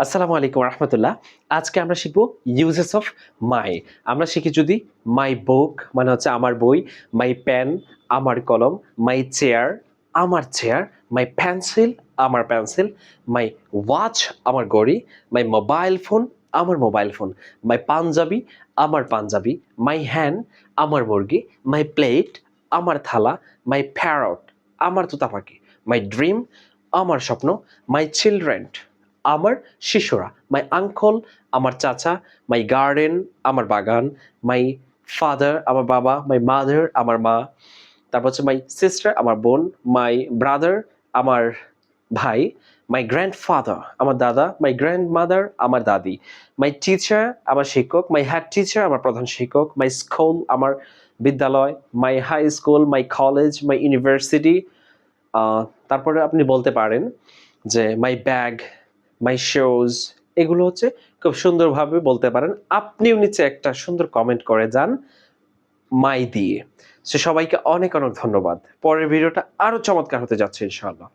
আসসালামু আলাইকুম রহমতুল্লাহ। আজকে আমরা শিখব ইউজেস অফ মাই। আমরা শিখি যদি মাই বুক মানে হচ্ছে আমার বই, মাই পেন আমার কলম, মাই চেয়ার আমার চেয়ার, মাই পেন্সিল আমার পেন্সিল, মাই ওয়াচ আমার ঘড়ি, মাই মোবাইল ফোন আমার মোবাইল ফোন, মাই পাঞ্জাবি আমার পাঞ্জাবি, মাই হ্যান্ড আমার মুরগি, মাই প্লেট আমার থালা, মাই প্যারট আমার তোতা পাখি, মাই ড্রিম আমার স্বপ্ন, মাই চিলড্রেন আমার শিশুরা, মাই আঙ্কল আমার চাচা, মাই গার্ডেন আমার বাগান, মাই ফাদার আমার বাবা, মাই মাদার আমার মা, তারপর হচ্ছে মাই সিস্টার আমার বোন, মাই ব্রাদার আমার ভাই, মাই গ্র্যান্ডফাদার আমার দাদা, মাই গ্র্যান্ডমাদার আমার দাদি, মাই টিচার আমার শিক্ষক, মাই হেড টিচার আমার প্রধান শিক্ষক, মাই স্কুল আমার বিদ্যালয়, my high school, my college, my university. তারপরে আপনি বলতে পারেন যে মাই ব্যাগ, মাই শোজ, এগুলো হচ্ছে খুব সুন্দরভাবে বলতে পারেন। আপনিও নিচে একটা সুন্দর কমেন্ট করে যান মাই দিয়ে। সো সবাইকে অনেক অনেক ধন্যবাদ। পরের ভিডিওটা আরো চমৎকার হতে যাচ্ছে ইনশাআল্লাহ।